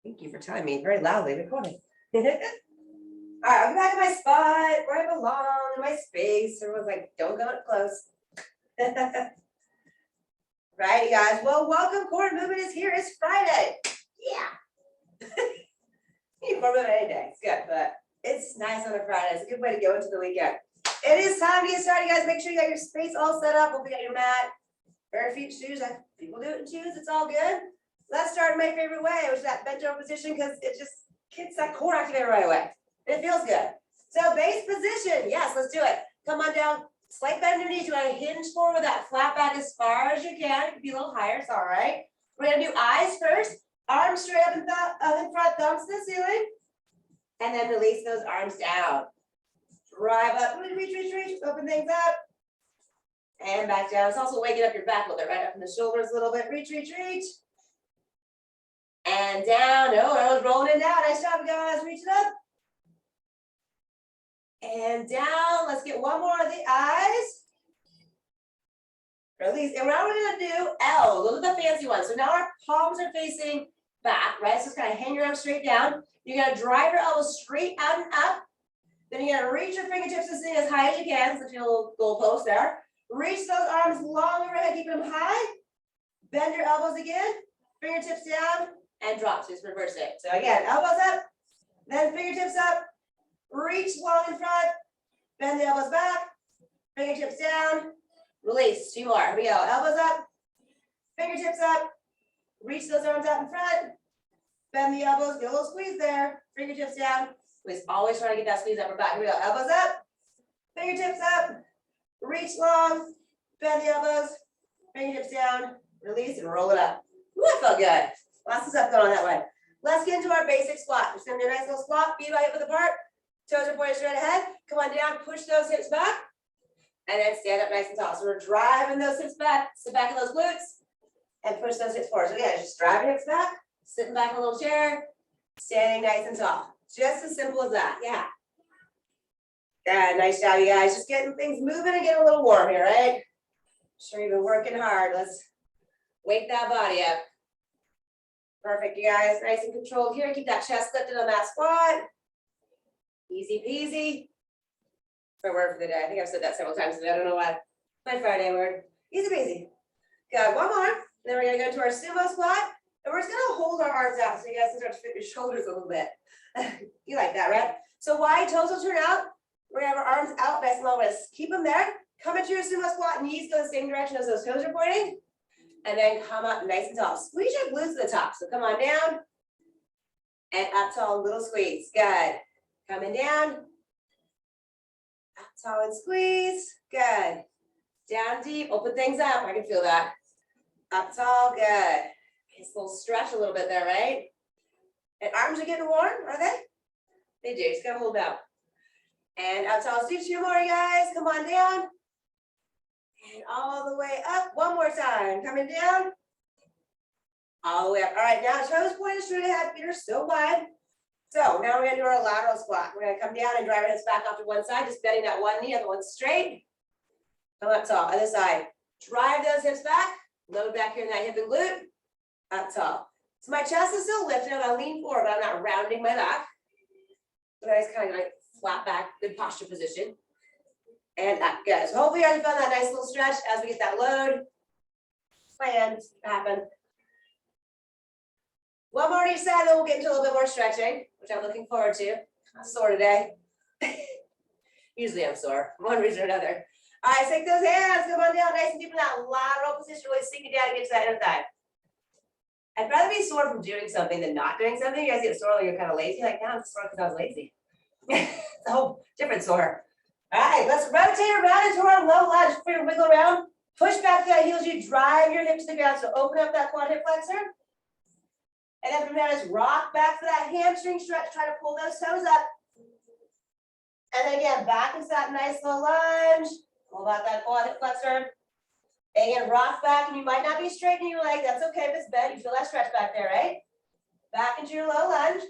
Thank you for telling me very loudly recording. All right, I'll be back in my spot where I belong, in my space. Everyone's like, don't go up close. Right, you guys. Well, welcome. Core movement is here. It's Friday. Yeah. You need core movement any day. It's good, but it's nice on a Friday. It's a good way to go into the weekend. It is time to get started, guys. Make sure you got your space all set up. Hope you got your mat, bare feet, shoes. People do it in shoes. It's all good. Let's start in my favorite way, which is that bent over position, because it just gets that core activated right away. It feels good. So base position. Yes, let's do it. Come on down. Slight bend in your knees. You want to hinge forward with that flat back as far as you can. It could be a little higher. It's all right. We're going to do eyes first. Arms straight up in front, thumbs to the ceiling. And then release those arms down. Drive up. Reach. Open things up. And back down. It's also waking up your back a little bit. Right up in the shoulders a little bit. Reach. And down. Oh, I was rolling it down. Nice job, guys. Reach it up. And down. Let's get one more of the eyes. Release. And now we're going to do L. Those are the fancy ones. So now our palms are facing back, right? So just kind of hang your arms straight down. You're going to drive your elbows straight out and up. Then you're going to reach your fingertips to sing as high as you can. So your little goalpost there. Reach those arms long overhead. Keep them high. Bend your elbows again. Fingertips down. And drop. So just reverse it. So again, elbows up. Then fingertips up. Reach long in front. Bend the elbows back. Fingertips down. Release. 2 more. Here we go. Elbows up. Fingertips up. Reach those arms out in front. Bend the elbows. Get a little squeeze there. Fingertips down. Always trying to get that squeeze upper back. Here we go. Elbows up. Fingertips up. Reach long. Bend the elbows. Fingertips down. Release and roll it up. Ooh, that felt good. Lots of stuff going on that way. Let's get into our basic squat. We're just going to do a nice little squat. Feet hip width apart. Toes are pointed straight ahead. Come on down. Push those hips back. And then stand up nice and tall. So we're driving those hips back. Sit back in those glutes. And push those hips forward. So again, just driving hips back. Sitting back in a little chair. Standing nice and tall. Just as simple as that. Yeah. Yeah, nice job, you guys. Just getting things moving and getting a little warm here, right? Sure, you've been working hard. Let's wake that body up. Perfect, you guys. Nice and controlled here. Keep that chest lifted on that squat. Easy peasy. My word for the day. I think I've said that several times today. I don't know why. My Friday word. Easy peasy. Good. One more. Then we're going to go to our sumo squat. And we're just going to hold our arms out so you guys can start to fit your shoulders a little bit. You like that, right? So wide toes will turn out. We're going to have our arms out nice and long. Keep them there. Come into your sumo squat. Knees go the same direction as those toes are pointing. And then come up nice and tall. Squeeze your glutes to the top. So come on down. And up tall, little squeeze. Good. Coming down. Up tall and squeeze. Good. Down deep. Open things up. I can feel that. Up tall. Good. Nice little stretch a little bit there, right? And arms are getting warm, are they? They do. Just gotta hold out. And up tall. Let's do 2 more, guys. Come on down. And all the way up. One more time. Coming down. All the way up. All right, now toes pointed straight ahead. Feet are still wide. So now we're going to do our lateral squat. We're going to come down and drive our hips back off to one side, just bending that one knee, other one straight. Come up tall. Other side. Drive those hips back. Load back here in that hip and glute. Up tall. So my chest is still lifted. I'm going to lean forward, but I'm not rounding my back. So nice kind of like flat back, good posture position. And up. Good. So hopefully you already found that nice little stretch as we get that load. Planned to happen. One more on each side, then we'll get into a little bit more stretching, which I'm looking forward to. I'm sore today. Usually I'm sore, for one reason or another. All right, take those hands, come on down nice and deep in that lateral position, really sink it down and get to that inner thigh. I'd rather be sore from doing something than not doing something. You guys get sore when you're kind of lazy. Like, now I'm sore because I was lazy. It's a whole different sore. All right, let's rotate around into our low lunge. We're gonna wiggle around. Push back that heels. You drive your hips to the ground. So open up that quad hip flexor. And then from there, just rock back to that hamstring stretch. Try to pull those toes up. And then again, back into that nice low lunge. Pull out that quad hip flexor. Again, rock back. And you might not be straightening your leg. That's okay if it's bent. You feel that stretch back there, right? Back into your low lunge.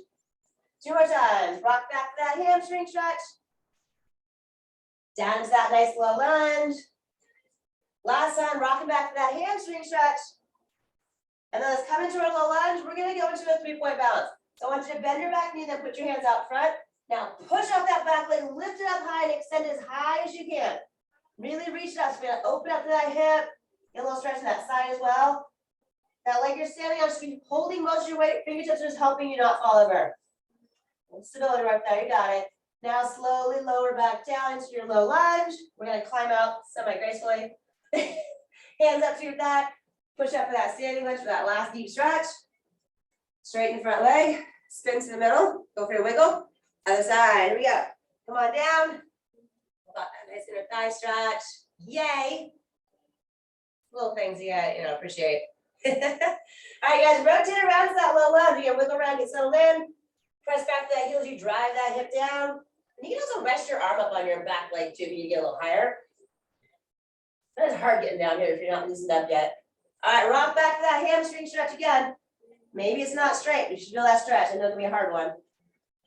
2 more times. Rock back to that hamstring stretch. Down to that nice low lunge. Last time, rocking back to that hamstring stretch. And then let's come into our low lunge. We're going to go into a 3-point balance. So I want you to bend your back knee, then put your hands out front. Now push off that back leg, lift it up high and extend as high as you can. Really reach it up. So we're gonna open up to that hip, get a little stretch on that side as well. That leg you're standing on should be holding most of your weight. Fingertips are just helping you not fall over. Stability right there, you got it. Now slowly lower back down into your low lunge. We're gonna climb out semi-gracefully. Hands up to your thigh. Push up for that standing lunge for that last deep stretch. Straighten the front leg. Spin to the middle. Go for your wiggle. Other side. Here we go. Come on down. Got that nice inner thigh stretch. Yay. Little things you gotta, appreciate. All right, guys, rotate around to that low lunge. You can wiggle around, get settled in. Press back to that heels, you drive that hip down. And you can also rest your arm up on your back leg too, if you get a little higher. That is hard getting down here if you're not loosened up yet. All right, rock back to that hamstring stretch again. Maybe it's not straight, but you should feel that stretch. I know it's gonna be a hard one.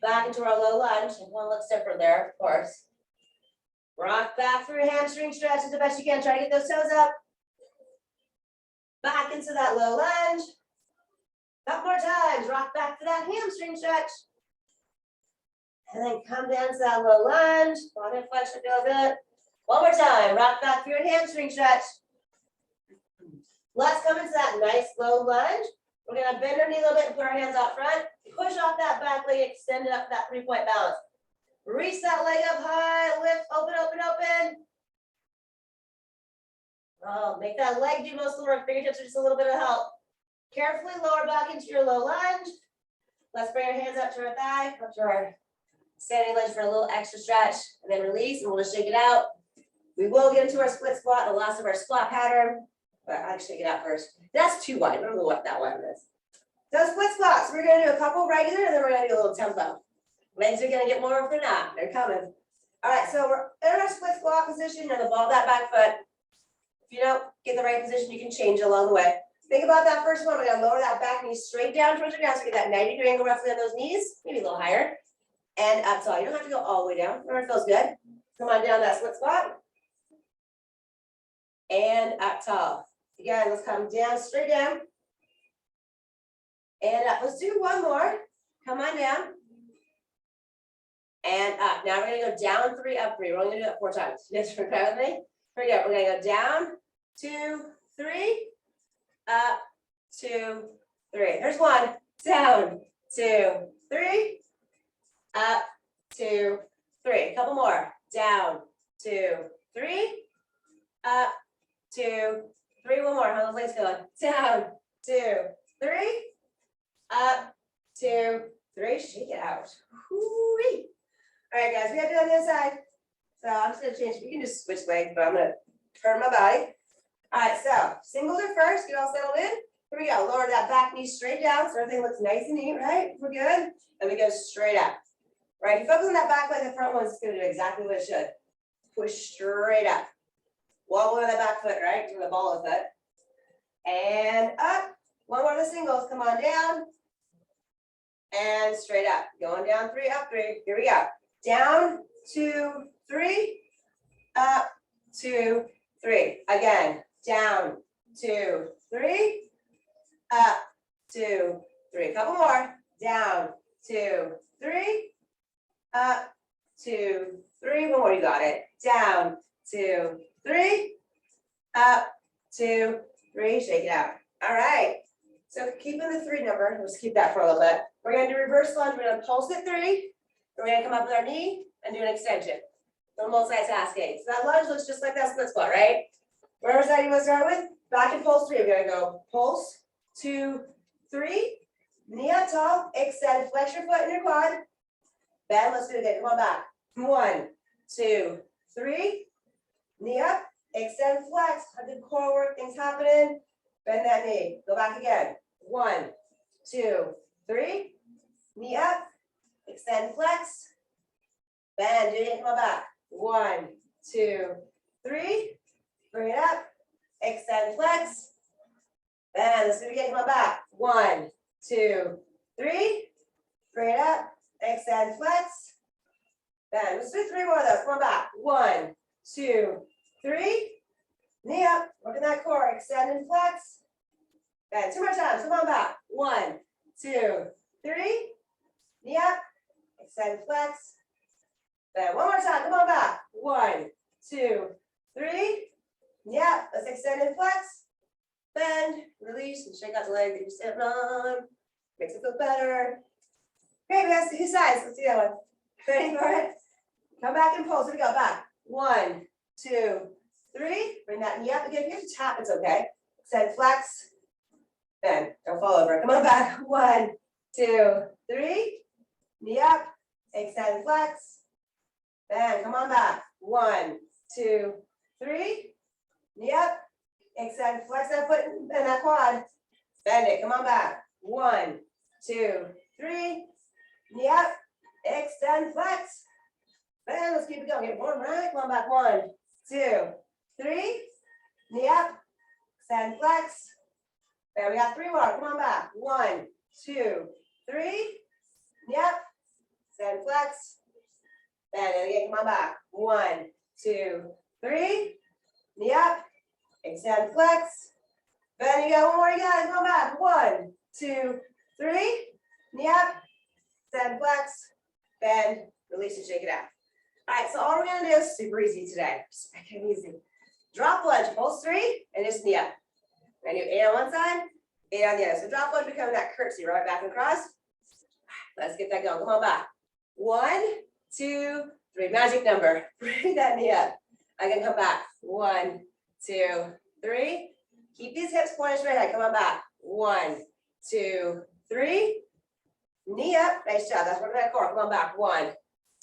Back into our low lunge. One looks different there, of course. Rock back through your hamstring stretch as the best you can. Try to get those toes up. Back into that low lunge. Couple more times. Rock back to that hamstring stretch. And then come down to that low lunge. Bottom flexion feels good. One more time. Rock back through your hamstring stretch. Let's come into that nice low lunge. We're gonna bend our knee a little bit and put our hands out front. Push off that back leg, extend it up that 3-point balance. Reach that leg up high, lift, open, open, open. Oh, make that leg do most of the work. Fingertips are just a little bit of help. Carefully lower back into your low lunge. Let's bring our hands up to our thigh, up to our standing lunge for a little extra stretch, and then release, and we'll just shake it out. We will get into our split squat, the last of our squat pattern, but I'll shake it out first. That's too wide. I don't know what that one is. So split squats. We're gonna do a couple regular, and then we're gonna do a little tempo. Legs are gonna get more if they're not. They're coming. All right, so we're in our split squat position. You're gonna ball that back foot. If you don't get the right position, you can change it along the way. Think about that first one. We're gonna lower that back knee straight down towards your ground, so get that 90-degree angle roughly on those knees, maybe a little higher. And up tall. You don't have to go all the way down. Where it feels good. Come on down that split squat. And up tall. Again, let's come down, straight down. And up. Let's do one more. Come on down. And up. Now we're gonna go down 3, up 3. We're only gonna do that 4 times. You guys are okay with me? Here we go. We're gonna go down, 2, 3, up, 2, 3. There's 1. Down, 2, 3, up, 2, 3. A couple more. Down, 2, 3, up, 2, 3. One more. How those legs going? Down, 2, 3, up, 2, 3. Shake it out. Whoo-wee. All right, guys, we have to do on the other side. So I'm just gonna change. We can just switch legs, but I'm gonna turn my body. All right, so singles are first. Get all settled in. Here we go. Lower that back knee straight down so everything looks nice and neat, right? We're good. And we go straight up. Right? If you focus on that back leg, the front one's gonna do exactly what it should. Push straight up. Wobble on that back foot, right? To the ball of the foot. And up. One more of the singles. Come on down. And straight up. Going down 3, up 3. Here we go. Down, 2, 3. Up, 2, 3. Again. Down, 2, 3. Up, 2, 3. Couple more. Down, 2, 3. Up, 2, 3. One more. You got it. Down, 2, 3. Up, 2, 3. Shake it out. All right. So keeping the 3 number, let's keep that for a little bit. We're gonna do reverse lunge. We're gonna pulse at 3. We're gonna come up with our knee and do an extension. So multitasking. So that lunge looks just like that split squat, right? Whatever side you want to start with, back and pulse 3. We're gonna go pulse, 2, 3. Knee up tall, extend, flex your foot in your quad. Bend, let's do it again. Come on back. 1, 2, 3. Knee up, extend, flex. Good core work, things happening. Bend that knee. Go back again. 1, 2, 3. Knee up, extend, flex. Bend, do it again. Come on back. 1, 2, 3. Bring it up, extend, flex. Bend, let's do it again. Come on back. 1, 2, 3. Bring it up, extend, flex. Bend. Let's do 3 more of those. Come on back. 1, 2, 3. Knee up, working that core, extend and flex. Bend. 2 more times. Come on back. 1, 2, 3. knee up, extend, flex. Then one more time, come on back. 1, 2, 3. Knee up, let's extend and flex. Bend, release, and shake out the leg that you're sitting on. Makes it feel better. Great, we got 2 sides. Let's do that one. Ready for it? Come back and pull. So we go back. 1, 2, 3. Bring that knee up again. If you have to tap, it's okay. Extend, flex. Bend. Don't fall over. Come on back. 1, 2, 3. Knee up. Extend, flex. Bend. Come on back. 1, 2, 3. Knee up. Extend, flex that foot and that quad. Bend it. Come on back. 1, 2, 3. Knee up. Extend, flex. Bend. Let's keep it going. Get warm, right? Come on back. 1, 2, 3. Knee up. Extend, flex. Bend. We got 3 more. Come on back. 1, 2, 3. Knee up. Extend, flex. Bend. And again, come on back. 1, 2, 3. Knee up. Extend, flex. Bend. You got 1 more. You got it. Come on back. 1, 2, 3. Knee up. Extend, flex. Bend. Release and shake it out. All right. So all we're gonna do is super easy today. Just make it easy. Drop lunge. Pulse 3 and just knee up. We're gonna do 8 on one side, 8 on the other. So drop lunge becoming that curtsy right back and across. Let's get that going. Come on back. 1, 2, 3. Magic number. Bring that knee up. I can come back. 1, 2, 3. Keep these hips pointed straight ahead. Come on back. 1, 2, 3. Knee up. Nice job. That's working that core. Come on back. 1,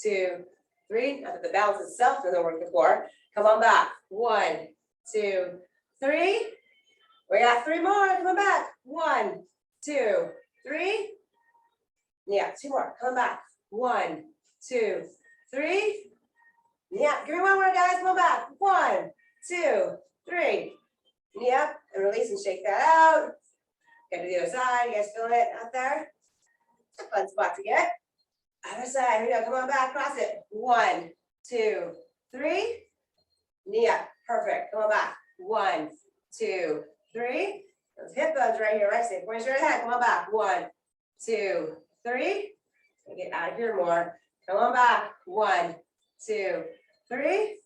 2, 3. Not that the balance itself doesn't work the core. Come on back. 1, 2, 3. We got 3 more. Come on back. 1, 2, 3. Yeah, 2 more. Come back. 1, 2, 3. Yeah, give me 1 more, guys. Come on back. 1, 2, 3. Knee up and release and shake that out. Get to the other side. You guys feel it out there? It's a fun spot to get. Other side. Here we go. Come on back. Cross it. 1, 2, 3. Knee up. Perfect. Come on back. 1, 2, 3. Those hip bones right here. Right. Stay pointing straight ahead. Come on back. 1, 2, 3. Get out of here more. Come on back. 1, 2, 3.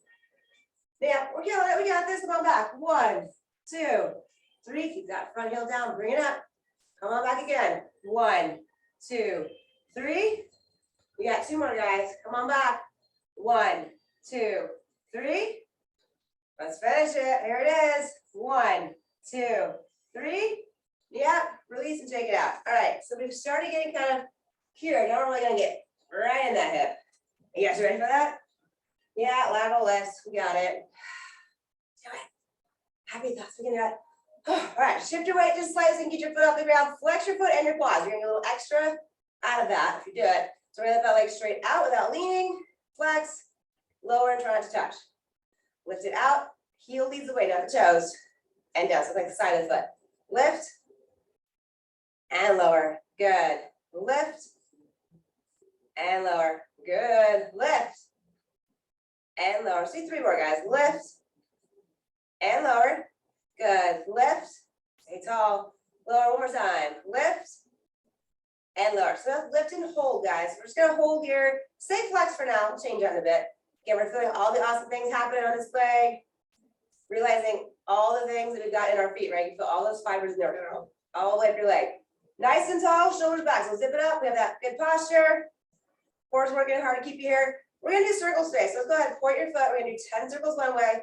Yeah, we're killing it. We got this. Come on back. 1, 2, 3. Keep that front heel down. Bring it up. Come on back again. 1, 2, 3. We got 2 more, guys. Come on back. 1, 2, 3. Let's finish it. Here it is. 1, 2, 3. Yep. Release and shake it out. All right. So we've started getting kind of here. Now we're really gonna get right in that hip. You guys ready for that? Yeah, lateral lifts. We got it. Do it. Happy thoughts. We can do it. All right. Shift your weight just slightly and get your foot off the ground. Flex your foot and your quads. You're gonna get a little extra out of that if you do it. So we're gonna let that leg straight out without leaning. Flex, lower and try not to touch. Lift it out. Heel leads the way, not the toes. And down. So like the side of the foot. Lift and lower. Good. Lift and lower. Good. Lift and lower. See 3 more, guys. Lift and lower. Good. Lift. Stay tall. Lower 1 more time. Lift and lower. So that's lift and hold, guys. We're just gonna hold here. Stay flex for now. We'll change that in a bit. Again, we're feeling all the awesome things happening on this leg. Realizing all the things that we've got in our feet, right? You feel all those fibers in there, all the way up your leg. Nice and tall, shoulders back. So zip it up. We have that good posture. Core's working hard to keep you here. We're gonna do circle space. So let's go ahead and point your foot. We're gonna do 10 circles one way,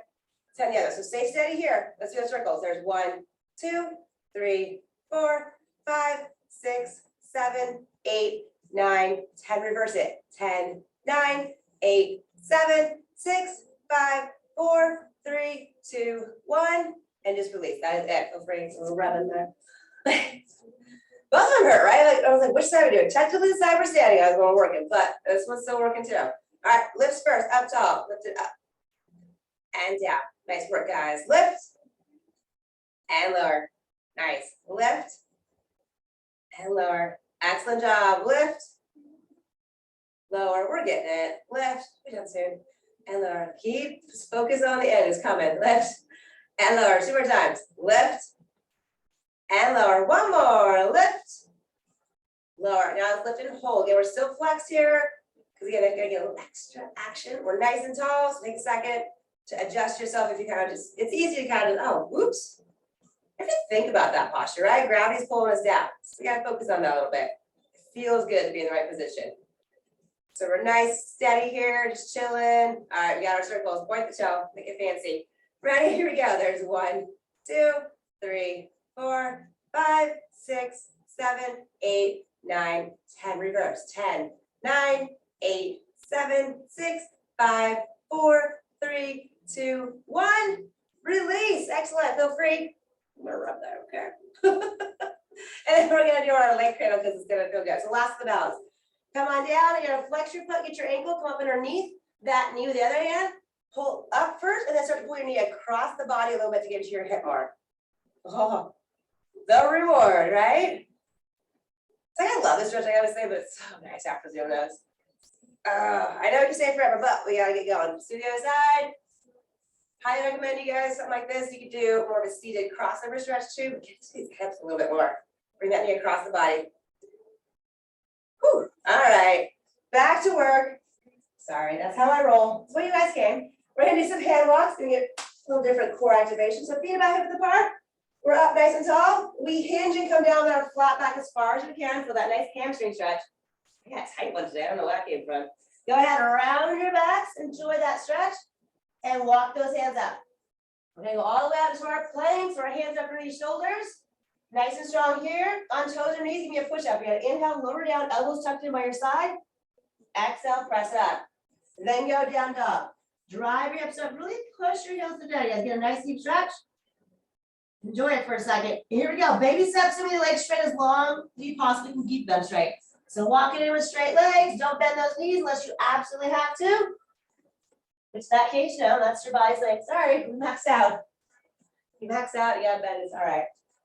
10 the other. So stay steady here. Let's do the circles. There's 1, 2, 3, 4, 5, 6, 7, 8, 9, 10. Reverse it. 10, 9, 8, 7, 6, 5, 4, 3, 2, 1, and just release. That is it. Feel free to rub in there. Both of them hurt, right? Like I was like, which side are we doing? Technically the side we're standing, I was going working, but this one's still working too. All right, lifts first, up tall, lift it up and down. Nice work, guys. Lift and lower. Nice. Lift and lower. Excellent job. Lift, lower. We're getting it. Lift. We're done soon. And lower. Keep focus on the end. It's coming. Lift and lower. 2 more times. Lift and lower. 1 more. Lift, lower. Now let's lift and hold. Again, we're still flexed here, because again, I'm gonna get a little extra action. We're nice and tall, so take a second to adjust yourself if you kind of just, it's easy to kind of, oh, whoops. If you think about that posture, right? Gravity's pulling us down. So we gotta focus on that a little bit. It feels good to be in the right position. So we're nice, steady here, just chilling. All right, we got our circles, point the toe, make it fancy. Ready, here we go. There's 1, 2, 3, 4, 5, 6, 7, 8, 9, 10. Reverse. 10, 9, 8, 7, 6, 5, 4, 3, 2, 1. Release. Excellent. Feel free. I'm gonna rub that, okay? And then we're gonna do our leg cradle because it's gonna feel good. So last of the balance. Come on down. You're gonna flex your foot, get your ankle, come up underneath that knee with the other hand. Pull up first, and then start to pull your knee across the body a little bit to get into your hip bar. Oh, the reward, right? It's like I love this stretch, I gotta say, but it's so nice after doing those. I know you say forever, but we gotta get going. To the other side. Highly recommend you guys something like this. You could do more of a seated crossover stretch too, but get to these hips a little bit more. Bring that knee across the body. Whew. All right, back to work. Sorry, that's how I roll. That's why you guys came. We're gonna do some hand walks, gonna get a little different core activation. So feet about hip width apart. We're up nice and tall. We hinge and come down with our flat back as far as we can for that nice hamstring stretch. I got a tight one today. I don't know where that came from. Go ahead and round your backs. Enjoy that stretch. And walk those hands up. We're gonna go all the way out into our plank, so our hands up underneath shoulders. Nice and strong here. On toes or knees, give me a push up. You're gonna inhale, lower down, elbows tucked in by your side. Exhale, press up. Then go down dog. Drive your hips up, really push your heels to down. You guys get a nice deep stretch. Enjoy it for a second. Here we go. Baby steps in with your legs straight as long as you possibly can keep them straight. So walking in with straight legs, don't bend those knees unless you absolutely have to. It's that case, no, that's your body's like, sorry, we maxed out. You maxed out, you gotta bend, it's all right.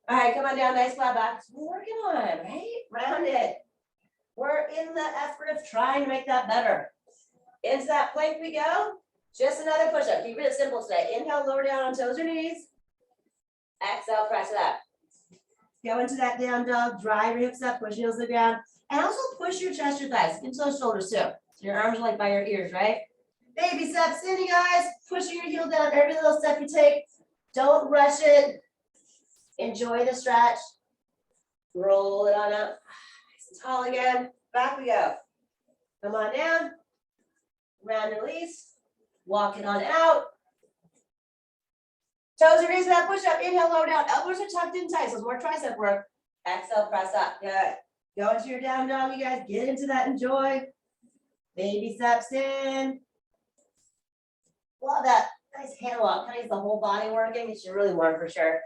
All right, come on down, nice flat back. We're working on, right? Round it. We're in the effort of trying to make that better. Into that plank we go. Just another push-up. Keep it simple today. Inhale, lower down on toes or knees. Exhale, press it up. Go into that down dog, drive your hips up, push your heels to the ground. And also push your chest, your thighs, into those shoulders too. So your arms are like by your ears, right? Baby steps in, you guys. Pushing your heel down every little step you take. Don't rush it. Enjoy the stretch. Roll it on up. Nice and tall again. Back we go. Come on down. Round and release. Walk it on out. Toes are raised for that push up. Inhale, lower down. Elbows are tucked in tight. So more tricep work. Exhale, press up. Good. Go into your down dog, you guys. Get into that. Enjoy. Baby steps in. Love that. Nice hand walk. Kind of gets the whole body working. It should really work for sure.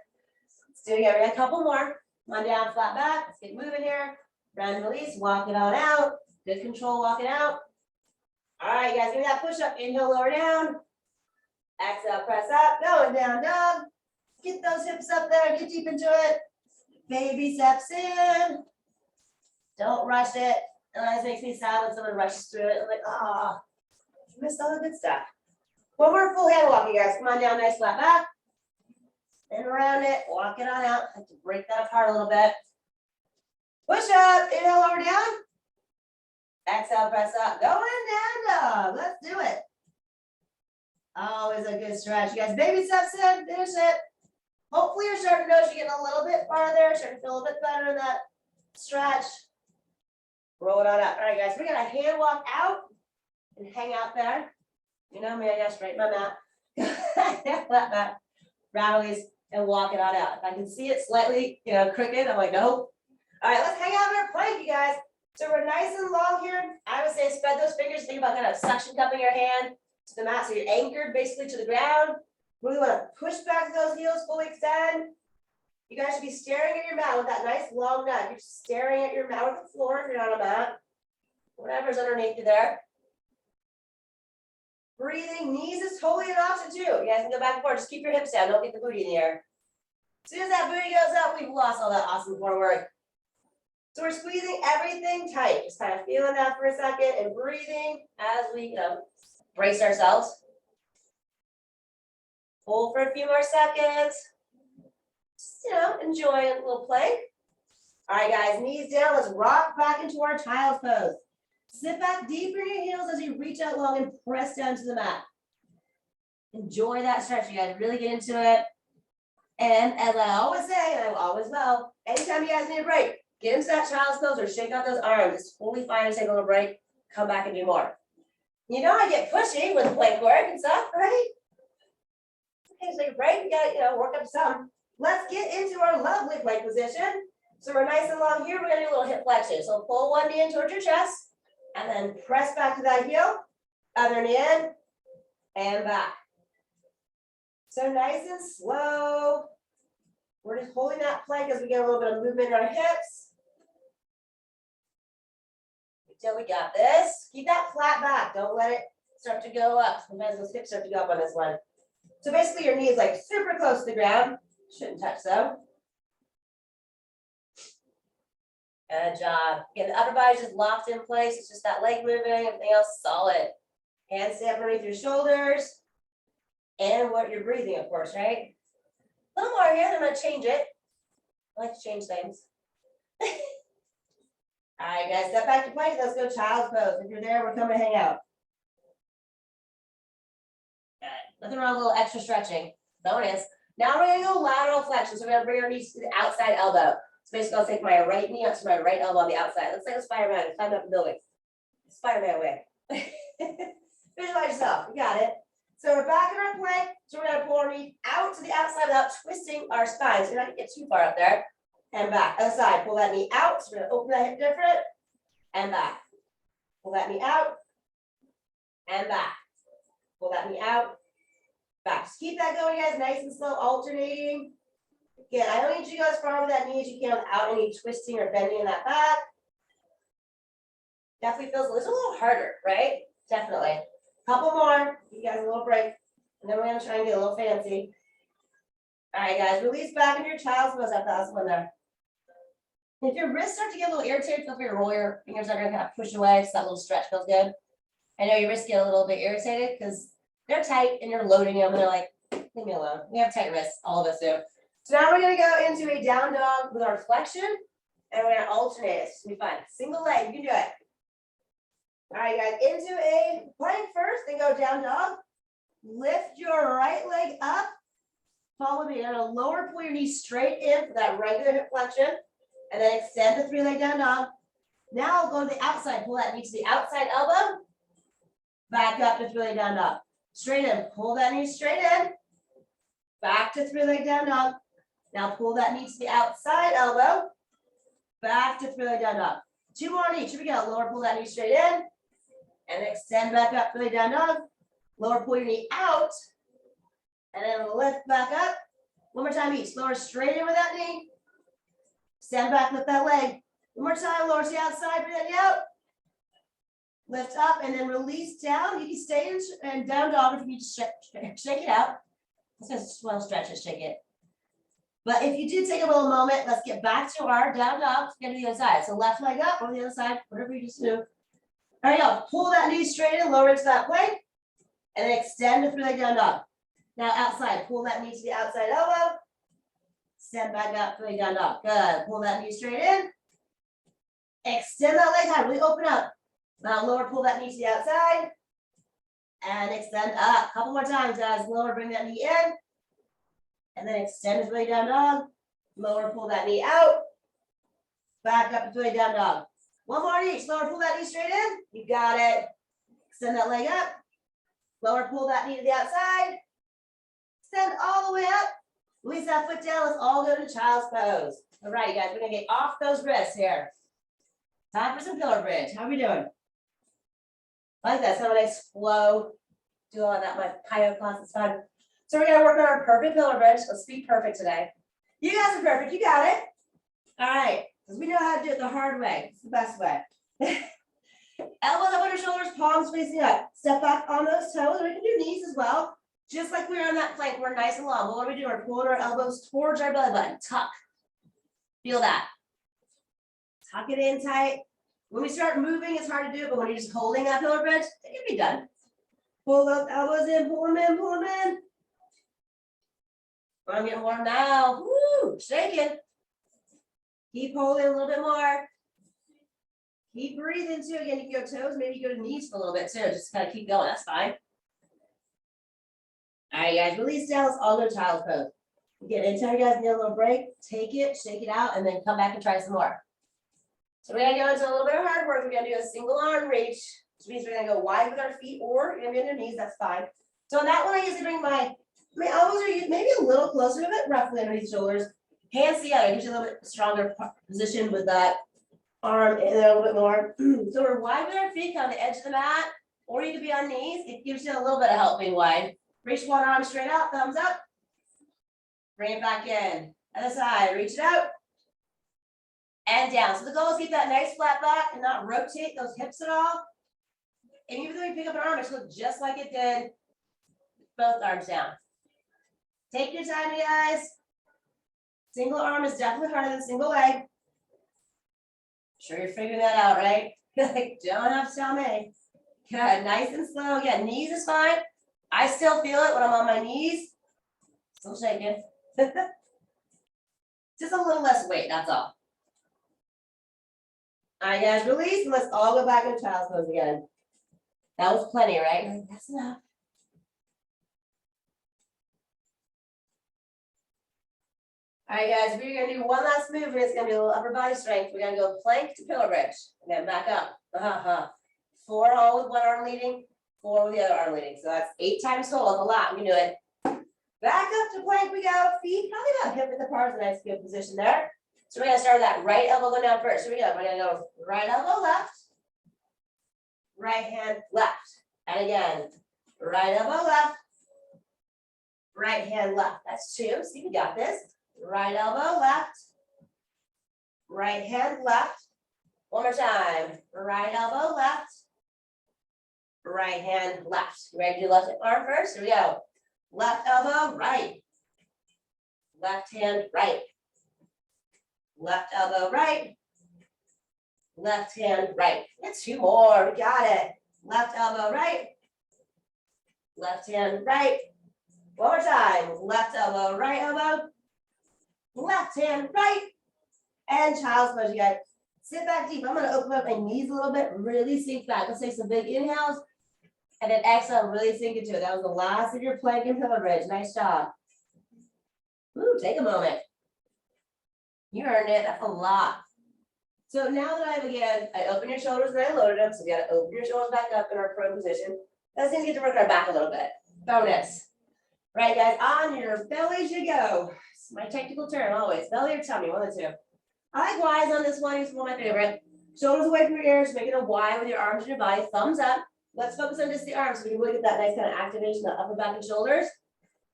Let's do it again. We got a couple more. Come on down, flat back. Let's get moving here. Round and release. Walk it on out. Good control walking out. All right, guys. Give me that push up. Inhale, lower down. Exhale, press up. Going down, dog. Get those hips up there. Get deep into it. Baby steps in. Don't rush it. It always makes me sad when someone rushes through it. I'm like, ah, you missed all the good stuff. One more full hand walk, you guys. Come on down, nice flat back. And around it, walk it on out. I have to break that apart a little bit. Push up, inhale, lower down. Exhale, press up. Going down dog. Let's do it. Always a good stretch. You guys, baby steps in, finish it. Hopefully you're starting to notice you're getting a little bit farther, starting to feel a little bit better in that stretch. Roll it on up. All right, guys, we're gonna hand walk out and hang out there. You know me, I gotta straighten my mat. Rallies and walk it on out. If I can see it slightly, crooked, I'm like, nope. All right, let's hang out in our plank, you guys. So we're nice and long here. I would say spread those fingers. Think about kind of suction cupping your hand to the mat. So you're anchored basically to the ground. Really want to push back those heels, fully extend. You guys should be staring at your mat with that nice long neck. You're staring at your mat or the floor if you're not on a mat. Whatever's underneath you there. Breathing, knees is totally an option too. You guys can go back and forth. Just keep your hips down. Don't get the booty in the air. As soon as that booty goes up, we've lost all that awesome core work. So we're squeezing everything tight. Just kind of feeling that for a second and breathing as we, brace ourselves. Hold for a few more seconds. Just, enjoy a little plank. All right, guys, knees down. Let's rock back into our child's pose. Sit back deeper in your heels as you reach out long and press down to the mat. Enjoy that stretch, you guys. Really get into it. And as I always say, and I always will, anytime you guys need a break, get into that child's pose or shake out those arms. It's totally fine to take a little break. Come back and do more. You know I get pushy with plank work and stuff, right? Okay, so your break, you gotta, work up some. Let's get into our lovely plank position. So we're nice and long here. We're gonna do a little hip flexion. So pull one knee in towards your chest, and then press back to that heel. Other knee in, and back. So nice and slow. We're just holding that plank as we get a little bit of movement in our hips. Until we got this. Keep that flat back. Don't let it start to go up. Sometimes those hips start to go up on this one. So basically your knee is like super close to the ground. Shouldn't touch though. Good job. Again, the upper body's just locked in place. It's just that leg moving, everything else solid. Hands stay up underneath your shoulders. And what you're breathing, of course, right? A little more here, then I'm gonna change it. I like to change things. All right, guys, step back to plank. Let's go child's pose. If you're there, we're coming to hang out. Good. Nothing wrong with a little extra stretching. Bonus. Now we're gonna go lateral flexion. So we're gonna bring our knees to the outside elbow. So basically, I'll take my right knee up to my right elbow on the outside. Looks like a Spider-Man climbing up the building. Spider-Man way. Visualize yourself. You got it. So we're back in our plank. So we're gonna pull our knee out to the outside without twisting our spine. So you're not gonna get too far up there. And back. Other side. Pull that knee out. So we're gonna open that hip different. And back. Pull that knee out. And back. Pull that knee out. Back. Just keep that going, guys. Nice and slow, alternating. Again, I don't need you to go as far with that knee as you can without any twisting or bending in that back. Definitely feels a little harder, right? Definitely. Couple more. Give you guys a little break. And then we're going to try and get a little fancy. All right, guys. Release back into your child's pose after that one there. If your wrists start to get a little irritated, feel free to roll your fingers are going to kind of push away so that little stretch feels good. I know your wrists get a little bit irritated because they're tight and you're loading them and they're like, leave me alone. We have tight wrists. All of us do. So now we're going to go into a down dog with our flexion and we're going to alternate. It's going to be fun. Single leg. You can do it. All right, guys. Into a plank first, then go down dog. Lift your right leg up. Follow me. You're going to lower, pull your knee straight in for that regular hip flexion. And then extend the 3-leg down dog. Now go to the outside. Pull that knee to the outside elbow. Back up to 3-leg down dog. Straight in. Pull that knee straight in. Back to 3-leg down dog. Now pull that knee to the outside elbow. Back to 3-leg down dog. 2 more on each. Here we go. Lower, pull that knee straight in. And extend back up, 3-leg down dog. Lower, pull your knee out. And then lift back up. One more time each. Lower straight in with that knee. Stand back, lift that leg. One more time, lower to the outside, breathe that knee out. Lift up and then release down. You can stay in down dog if you need to shake it out. It's just well stretch it, shake it. But if you do take a little moment, let's get back to our down dog to get to the other side. So left leg up on the other side, whatever you just do. There you go. Pull that knee straight in, lower into that plank, and then extend the 3-leg down dog. Now outside, pull that knee to the outside elbow. Stand back up, 3-leg down dog. Good. Pull that knee straight in. Extend that leg high, really open up. Now lower, pull that knee to the outside. And extend up. Couple more times, guys. Lower, bring that knee in. And then extend the 3-leg down dog. Lower, pull that knee out. Back up to 3-leg down dog. One more on each. Lower, pull that knee straight in. You got it. Extend that leg up. Lower, pull that knee to the outside. Extend all the way up. Release that foot down. Let's all go to child's pose. All right, guys. We're going to get off those wrists here. Time for some pillar bridge. How are we doing? I like that. It's kind of a nice flow. Do all of that. My PIO class is fun. So we're going to work on our perfect pillar bridge. Let's be perfect today. You guys are perfect. You got it. All right. Because we know how to do it the hard way. It's the best way. Elbows up on your shoulders, palms facing up. Step back on those toes. Or we can do knees as well. Just like we were on that plank, we're nice and long. But what are we doing? We're pulling our elbows towards our belly button. Tuck. Feel that. Tuck it in tight. When we start moving, it's hard to do, but when you're just holding that pillar bridge, it can be done. Pull those elbows in, pull them in, pull them in. I'm getting warm now. Woo, shaking. Keep holding a little bit more. Keep breathing too. Again, you can go toes, maybe you go to knees for a little bit too. Just kind of keep going, that's fine. All right, guys, release down, let's all go to child's pose. Again, anytime you guys need a little break, take it, shake it out, and then come back and try some more. So we're gonna go into a little bit of hard work. We're gonna do a single arm reach, which means we're gonna go wide with our feet or you're gonna be on your knees, that's fine. So on that one, I usually bring my elbows are maybe a little closer to it, roughly underneath the shoulders. Hands together, gives you a little bit stronger position with that arm in there a little bit more. So we're wide with our feet, on the edge of the mat, or you could be on knees. It gives you a little bit of help being wide. Reach one arm straight out, thumbs up. Bring it back in. Other side, reach it out. And down. So the goal is keep that nice flat back and not rotate those hips at all. And even though you pick up an arm, it should look just like it did. Both arms down. Take your time, you guys. Single arm is definitely harder than single leg. Sure you're figuring that out, right? Like, don't have to tell me. Good, nice and slow. Again, knees is fine. I still feel it when I'm on my knees. Still shaking. Just a little less weight, that's all. All right, guys, release, and let's all go back into child's pose again. That was plenty, right? That's enough. All right, guys, we're gonna do one last move, and it's gonna be a little upper body strength. We're gonna go plank to pillow bridge, and then back up. 4 all with one arm leading, 4 with the other arm leading. So that's 8 times total, that's a lot, we can do it. Back up to plank we go, feet probably about hip width apart, nice good position there. So we're gonna start with that right elbow going down first. Here we go, we're gonna go right elbow left, right hand left. And again, right elbow left, right hand left. That's 2, see we got this. Right elbow left, right hand left. One more time, right elbow left, right hand left. You ready to do left arm first? Here we go. Left elbow right, left hand right, left elbow right, left hand right. That's 2 more, we got it. Left elbow right, left hand right. One more time, left elbow, right elbow, left hand right, and child's pose. You guys sit back deep. I'm going to open up my knees a little bit, really sink back. Let's take some big inhales, and then exhale, really sink into it. That was the last of your plank and pillow bridge. Nice job. Ooh, take a moment. You earned it. That's a lot. So now that I open your shoulders and I loaded them, so we got to open your shoulders back up in our prone position. That's going to get to work our back a little bit. Bonus. Right, guys, on your bellies you go. It's my technical term always. Belly or tummy, one of the 2. I like Y's on this one. It's one of my favorite. Shoulders away from your ears, make it a Y with your arms and your body. Thumbs up. Let's focus on just the arms so we can really get that nice kind of activation of the upper back and shoulders.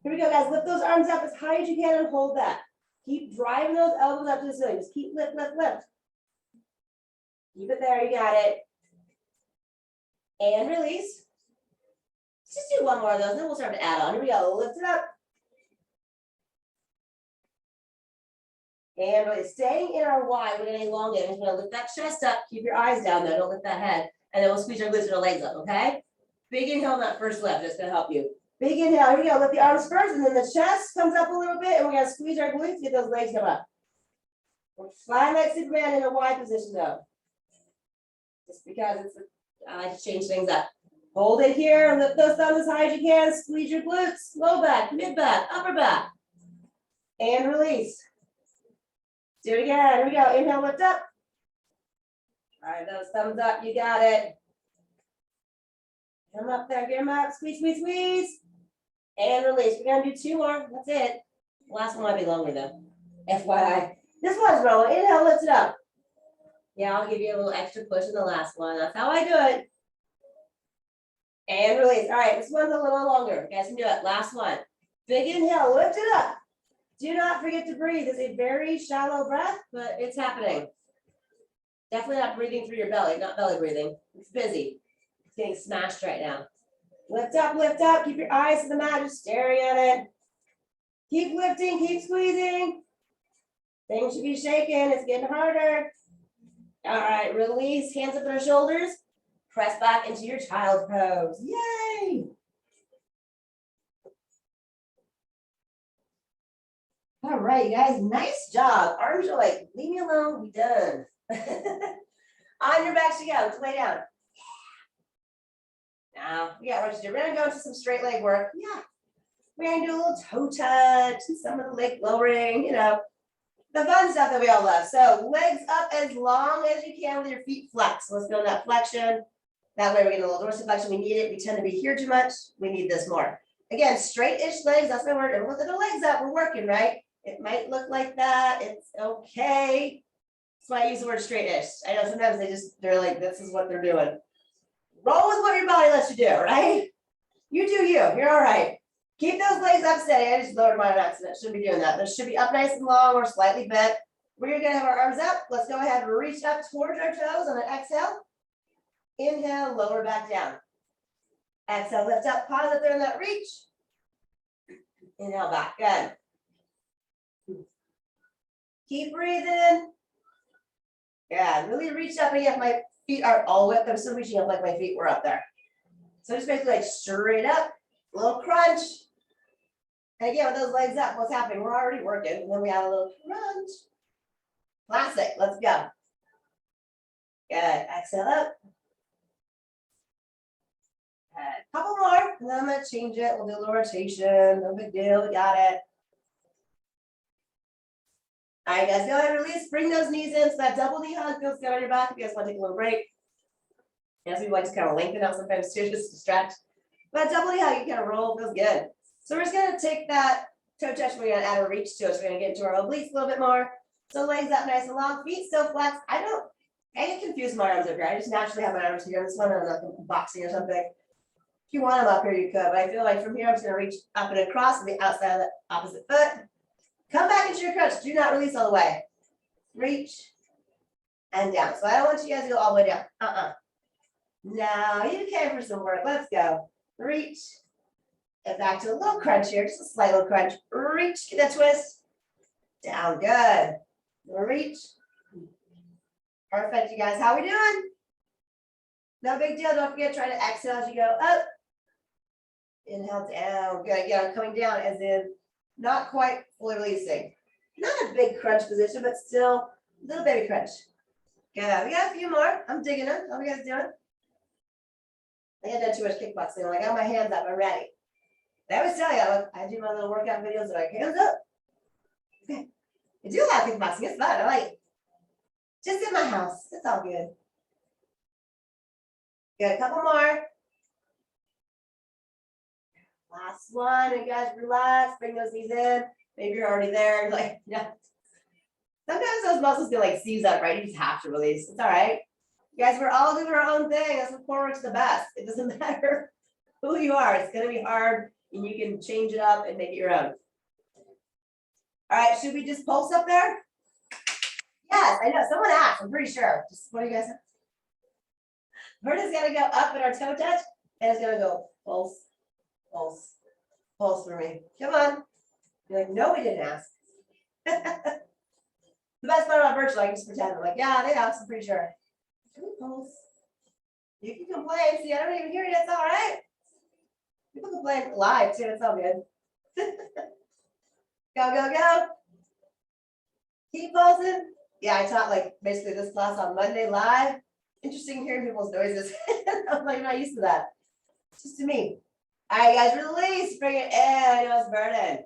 Here we go, guys. Lift those arms up as high as you can and hold that. Keep driving those elbows up to the ceiling. Just keep lift, lift, lift. Keep it there. You got it. And release. Let's just do one more of those, then we'll start to add on. Here we go. Lift it up. And really staying in our Y, we're going to elongate. We're going to lift that chest up. Keep your eyes down there. Don't lift that head. And then we'll squeeze our glutes and our legs up, okay? Big inhale on that first lift. That's going to help you. Big inhale. Here we go. Lift the arms first, and then the chest comes up a little bit, and we're going to squeeze our glutes, get those legs come up. We're flying like Superman in a Y position, though. Just because I like to change things up. Hold it here, lift those thumbs as high as you can, squeeze your glutes, low back, mid back, upper back, and release. Do it again, here we go, inhale, lift up. All right, those thumbs up, you got it. Come up there, get them up, squeeze, squeeze, squeeze, and release. We're gonna do 2 more, that's it. The last one might be longer though, FYI. This one's rolling, inhale, lift it up. Yeah, I'll give you a little extra push in the last one, that's how I do it. And release. All right, this one's a little longer. You guys can do it. Last one. Big inhale, lift it up. Do not forget to breathe. It's a very shallow breath, but it's happening. Definitely not breathing through your belly, not belly breathing. It's busy. It's getting smashed right now. Lift up, lift up. Keep your eyes to the mat, just staring at it. Keep lifting, keep squeezing. Things should be shaking. It's getting harder. All right, release. Hands up on our shoulders. Press back into your child's pose. Yay! All right, you guys, nice job. Arms are like, leave me alone, we done. On your backs you go, let's lay down. Now, we got what to do. We're gonna go into some straight leg work. Yeah. We're gonna do a little toe touch and some of the leg lowering, you know, the fun stuff that we all love. So legs up as long as you can with your feet flexed. Let's go to that flexion. That way we're getting a little dorsiflexion. We need it. We tend to be here too much. We need this more. Again, straight-ish legs. That's my word. And look at the legs up. We're working, right? It might look like that. It's okay. That's why I use the word straight-ish. I know sometimes they're like, this is what they're doing. Roll with what your body lets you do, right? You do you. You're all right. Keep those legs up steady. I just lowered mine on accident. Shouldn't be doing that. Those should be up nice and long or slightly bent. We're gonna have our arms up. Let's go ahead and reach up towards our toes on an exhale. Inhale, lower back down. Exhale, lift up, pause up there in that reach. Inhale back, good. Keep breathing. Yeah, really reach up again. My feet are all the way up. I'm still reaching up like my feet were up there. So just basically like straight up, a little crunch. And again, with those legs up, what's happening? We're already working. And then we have a little crunch. Classic, let's go. Good, exhale up. Good. Couple more, and then I'm gonna change it. We'll do a little rotation, no big deal, we got it. All right, guys, go ahead and release, bring those knees in, so that double knee hug feels good on your back. If you guys wanna take a little break. Yes, we like to kind of lengthen out sometimes too, just to stretch. But double knee hug, you kind of roll, feels good. So we're just gonna take that toe touch, we're gonna add a reach to it. So we're gonna get into our obliques a little bit more. So legs up nice and long, feet still flex. I get confused with my arms up here. I just naturally have my arms here. This one, I'm not boxing or something. If you want them up here, you could, but I feel like from here, I'm just gonna reach up and across to the outside of the opposite foot. Come back into your crunch. Do not release all the way. Reach and down. So I don't want you guys to go all the way down. Now you can for some work. Let's go. Reach and back to a little crunch here, just a slight little crunch. Reach, get that twist. Down, good. Reach. Perfect, you guys. How we doing? No big deal. Don't forget, try to exhale as you go up. Inhale down. Good. Again, I'm coming down as in not quite fully releasing. Not a big crunch position, but still a little baby crunch. Good. We got a few more. I'm digging them. How are you guys doing? I had done too much kickboxing. I got my hands up. I'm ready. I always tell you, I do my little workout videos that like hands up. Okay. I do a lot of kickboxing. It's fun. I like it. Just in my house. It's all good. Good. A couple more. Last one. You guys relax. Bring those knees in. Maybe you're already there. Like, yeah. Sometimes those muscles get like seize up, right? You just have to release. It's all right. You guys, we're all doing our own thing. That's what core work's the best. It doesn't matter who you are. It's going to be hard, and you can change it up and make it your own. All right, should we just pulse up there? Yes, I know. Someone asked. I'm pretty sure. Just what do you guys think? Verta's got to go up in our toe touch, and it's going to go pulse, pulse, pulse for me. Come on. You're like, no, we didn't ask. The best part about virtual, I can just pretend. I'm like, yeah, they asked. I'm pretty sure. Can we pulse? You can complain. See, I don't even hear you. It's all right. People complain live too. It's all good. Go, go, go. Keep pulsing. Yeah, I taught like basically this class on Monday live. Interesting hearing people's noises. I'm like, not used to that. It's just to me. All right, guys, release. Bring it in. I know it's burning.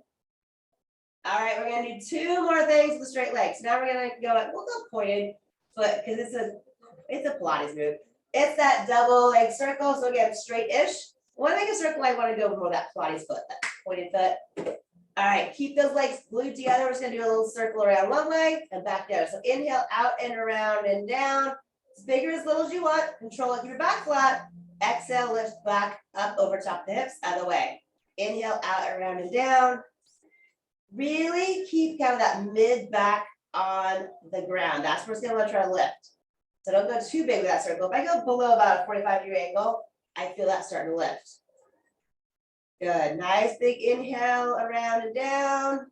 All right, we're gonna do two more things with the straight legs. Now we're gonna go. We'll go pointed foot because it's a Pilates move. It's that double leg circle. So again, straight-ish. When I make a circle, I want to go more that Pilates foot, that pointed foot. All right, keep those legs glued together. We're just gonna do a little circle around one way and back down. So inhale out and around and down. As big or as little as you want. Control it, keep your back flat. Exhale, lift back up over top of the hips, out of the way. Inhale out, around and down. Really keep kind of that mid back on the ground. That's where it's gonna want to try to lift. So don't go too big with that circle. If I go below about a 45-degree angle, I feel that starting to lift. Good, nice big inhale around and down.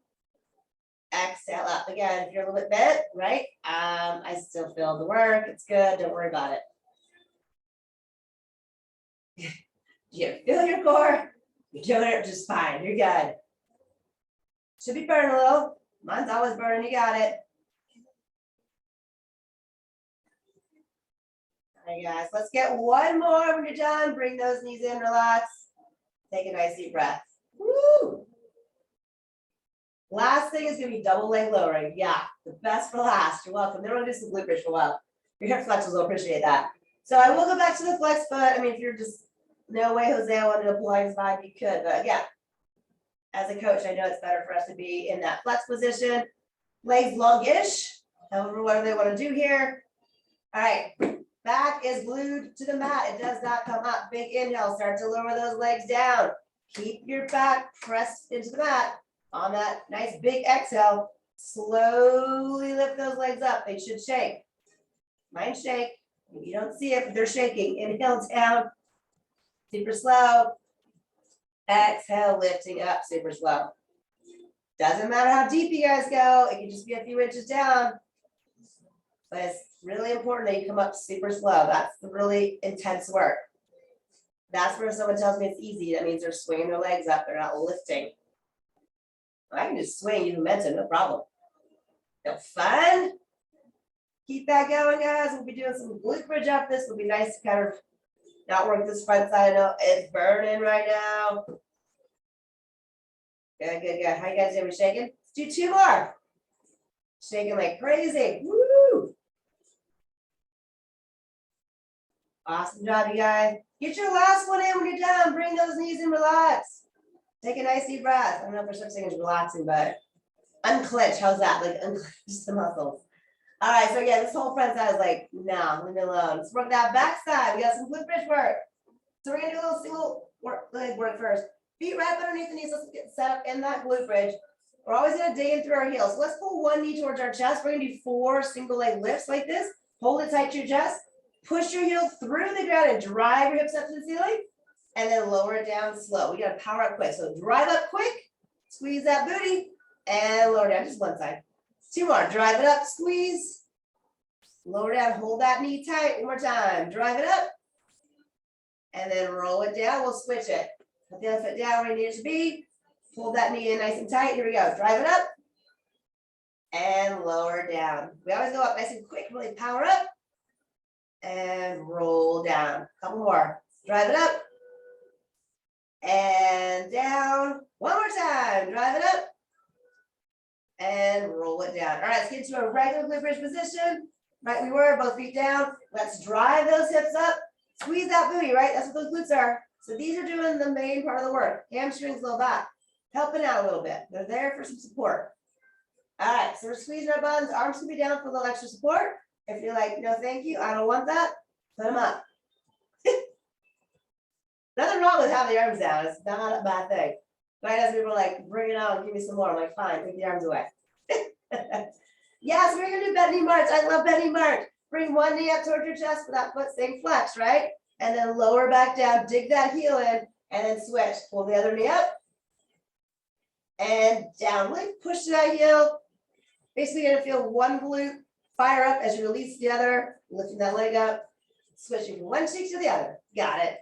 Exhale up. Again, if you're a little bit bent, right? I still feel the work. It's good, don't worry about it. You feel your core, you're doing it just fine, you're good. Should be burning a little. Mine's always burning, you got it. All right, guys, let's get one more. When you're done, bring those knees in, relax. Take a nice deep breath. Woo! Last thing is gonna be double leg lowering. Yeah, the best for last. You're welcome. Then we'll do some glute bridge for a while. Your hip flexors will appreciate that. So I will go back to the flex foot. I mean, if you're just, no way, Jose, I wanted to apply vibe, you could, but again, as a coach, I know it's better for us to be in that flex position. Legs longish, however, whatever they want to do here. All right, back is glued to the mat. It does not come up. Big inhale, start to lower those legs down. Keep your back pressed into the mat. On that nice big exhale, slowly lift those legs up. They should shake. Mine shake. You don't see it, but they're shaking. Inhale down, super slow. Exhale, lifting up, super slow. Doesn't matter how deep you guys go. It can just be a few inches down. But it's really important that you come up super slow. That's the really intense work. That's where someone tells me it's easy. That means they're swinging their legs up. They're not lifting. I can just swing you momentum, no problem. Feel fun? Keep that going, guys. We'll be doing some glute bridge up. This will be nice to kind of not work this front side. I know it's burning right now. Good, good, good. How you guys doing? Shaking? Let's do two more. Shaking like crazy. Woo! Awesome job, you guys. Get your last one in when you're done. Bring those knees in, relax. Take a nice deep breath. I don't know if there's such thing as relaxing, but unclench. How's that? Like unclench the muscles. All right, so again, this whole front side is like, no, leave me alone. Let's work that back side. We got some glute bridge work. So we're gonna do a little single leg work first. Feet wrap underneath the knees. Let's get set up in that glute bridge. We're always gonna dig in through our heels. So let's pull one knee towards our chest. We're gonna do 4 single leg lifts like this. Hold it tight to your chest. Push your heel through the ground and drive your hips up to the ceiling. And then lower it down slow. We gotta power up quick. So drive up quick, squeeze that booty, and lower down just one side. 2 more. Drive it up, squeeze. Lower down, hold that knee tight. One more time. Drive it up. And then roll it down. We'll switch it. Put the other foot down where you need it to be. Hold that knee in nice and tight. Here we go. Drive it up. And lower down. We always go up nice and quick. Really power up. And roll down. Couple more. Drive it up. And down. One more time. Drive it up. And roll it down. All right, let's get to a regular glute bridge position. Right, we were both feet down. Let's drive those hips up. Squeeze that booty, right? That's what those glutes are. So these are doing the main part of the work. Hamstrings, low back. Helping out a little bit. They're there for some support. All right, so we're squeezing our buns. Arms can be down for a little extra support. If you're like, no, thank you, I don't want that, put them up. Nothing wrong with having the arms down. It's not a bad thing. Right as people are like, bring it on, give me some more. I'm like, fine, take the arms away. Yes, we're gonna do bent knee march. I love bent knee march. Bring one knee up towards your chest for that foot staying flexed, right? And then lower back down, dig that heel in, and then switch. Pull the other knee up. And down, like push that heel. Basically, you're gonna feel one glute fire up as you release the other, lifting that leg up, switching from one cheek to the other. Got it.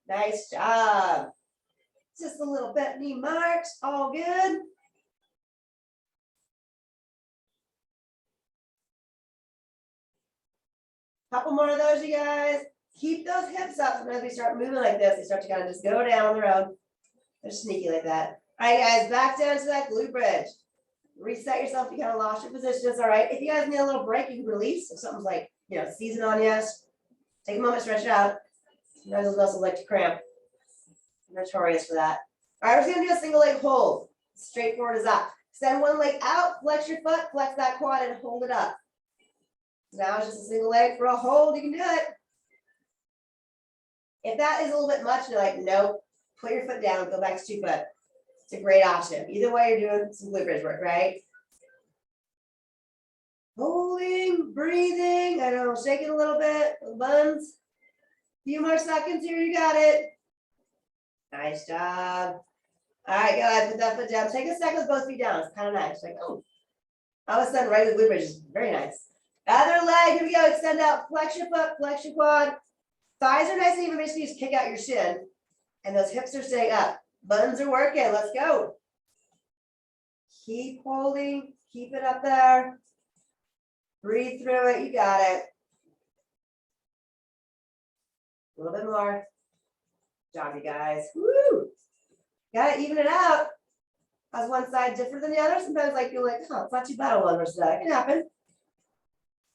Nice job. Just a little bent knee march, all good. Couple more of those, you guys. Keep those hips up. Sometimes we start moving like this, they start to kind of just go down on their own. They're sneaky like that. All right, guys, back down to that glute bridge. Reset yourself if you kind of lost your position. It's all right. If you guys need a little break, you can release. If something's like, seizing on you, take a moment, stretch it out. Sometimes those muscles like to cramp. I'm notorious for that. All right, we're just gonna do a single leg hold. Straightforward as that. Extend one leg out, flex your foot, flex that quad, and hold it up. Now it's just a single leg for a hold. You can do it. If that is a little bit much, you're like, nope, put your foot down, go back to 2 foot. It's a great option. Either way, you're doing some glute bridge work, right? Holding, breathing, I know, shaking a little bit, buns. Few more seconds here, you got it. Nice job. All right, go ahead, put that foot down. Take a second with both feet down. It's kind of nice. Like, oh, all of a sudden, right with glute bridge is very nice. Other leg, here we go. Extend out, flex your foot, flex your quad. Thighs are nice and even. Basically, just kick out your shin, and those hips are staying up. Buns are working. Let's go. Keep holding, keep it up there. Breathe through it, you got it. A little bit more. Good job, you guys. Woo! Gotta even it out. How's one side different than the other? Sometimes like you're like, oh, it's not too bad on one versus the other. It can happen.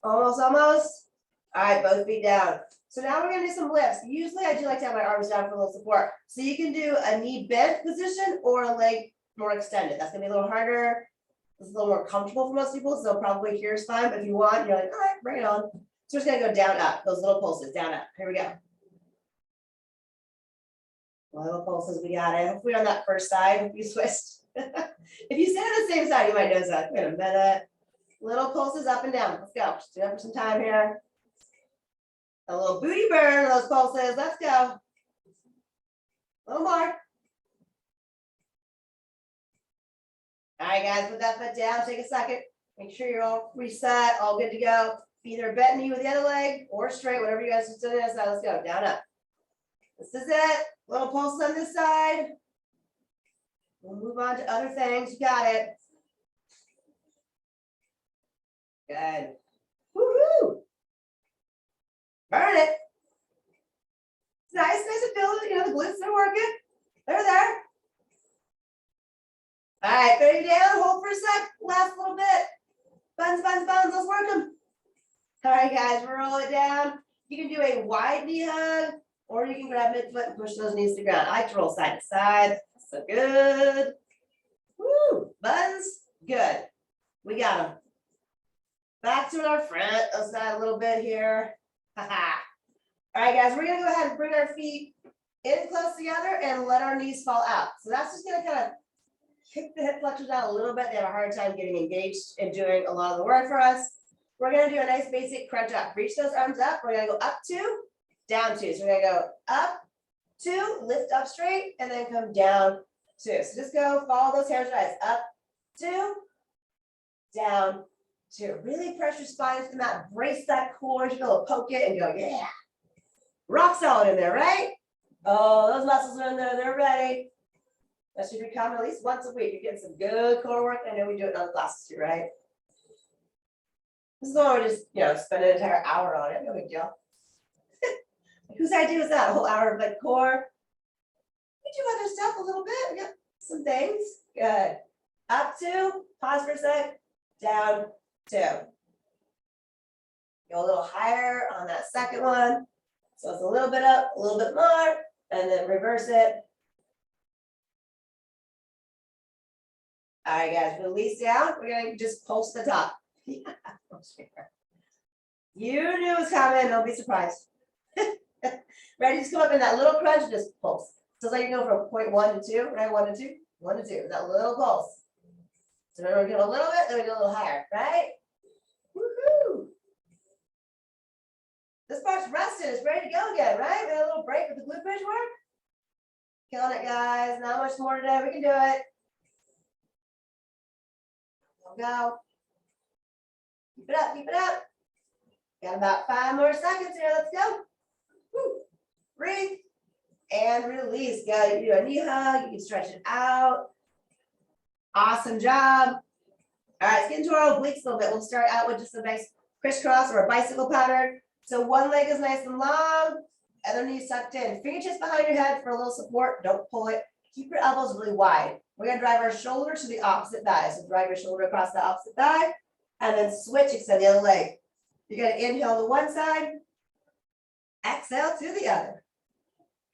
Almost, almost. All right, both feet down. So now we're gonna do some lifts. Usually I do like to have my arms down for a little support. So you can do a knee bent position or a leg more extended. That's gonna be a little harder. It's a little more comfortable for most people, so probably here is fine. But if you want, you're like, all right, bring it on. So we're just gonna go down, up, those little pulses, down, up. Here we go. Little pulses, we got it. Hopefully on that first side, if you switched. If you sit on the same side, you might notice that. Wait a minute. Little pulses up and down. Let's go. Just do that for some time here. A little booty burn of those pulses. Let's go. A little more. All right, guys, put that foot down. Take a second. Make sure you're all reset, all good to go. Either bent knee with the other leg or straight, whatever you guys are doing. Let's go. Down, up. This is it. Little pulses on this side. We'll move on to other things. You got it. Good. Woohoo! Burn it. It's nice and feel, the glutes are working. They're there. All right, put it down, hold for a sec, last little bit. Buns, buns, buns, let's work them. All right, guys, roll it down. You can do a wide knee hug, or you can grab midfoot and push those knees to the ground. I like to roll side to side. So good. Woo, buns, good. We got them. Back to our front side a little bit here. Haha. All right, guys, we're gonna go ahead and bring our feet in close together and let our knees fall out. So that's just gonna kind of kick the hip flexors out a little bit. They have a hard time getting engaged and doing a lot of the work for us. We're gonna do a nice basic crunch up. Reach those arms up. We're gonna go up two, down two. So we're gonna go up two, lift up straight, and then come down two. So just go follow those hamstring eyes. Up two, down two. Really press your spine into the mat. Brace that core. Just go poke it and go, yeah. Rock solid in there, right? Oh, those muscles are in there. They're ready. That should be coming at least once a week. You're getting some good core work. I know we do it in other classes too, right? This is why we just, spend an entire hour on it. No big deal. Whose idea was that? A whole hour of like core. We do other stuff a little bit. We got some things. Good. Up two. Pause for a sec. Down two. Go a little higher on that second one. So it's a little bit up, a little bit more, and then reverse it. All right, guys, release down. We're gonna just pulse the top. You knew it was coming, don't be surprised. Ready, just come up in that little crunch and just pulse. So it's like you go from point 1 to 2, right? 1 to 2, 1 to 2, that little pulse. So then we go a little bit, then we go a little higher, right? Woohoo! This part's rested, it's ready to go again, right? We had a little break with the glute bridge work. Killing it, guys. Not much more today. We can do it. Go. Keep it up, keep it up. Got about 5 more seconds here. Let's go. Woo. Breathe and release. Good. You do a knee hug. You can stretch it out. Awesome job. All right, let's get into our obliques a little bit. We'll start out with just a nice crisscross or a bicycle pattern. So one leg is nice and long, other knee sucked in. Fingertips behind your head for a little support. Don't pull it. Keep your elbows really wide. We're gonna drive our shoulder to the opposite thigh. So drive your shoulder across the opposite thigh, and then switch, extend the other leg. You're gonna inhale to one side, exhale to the other.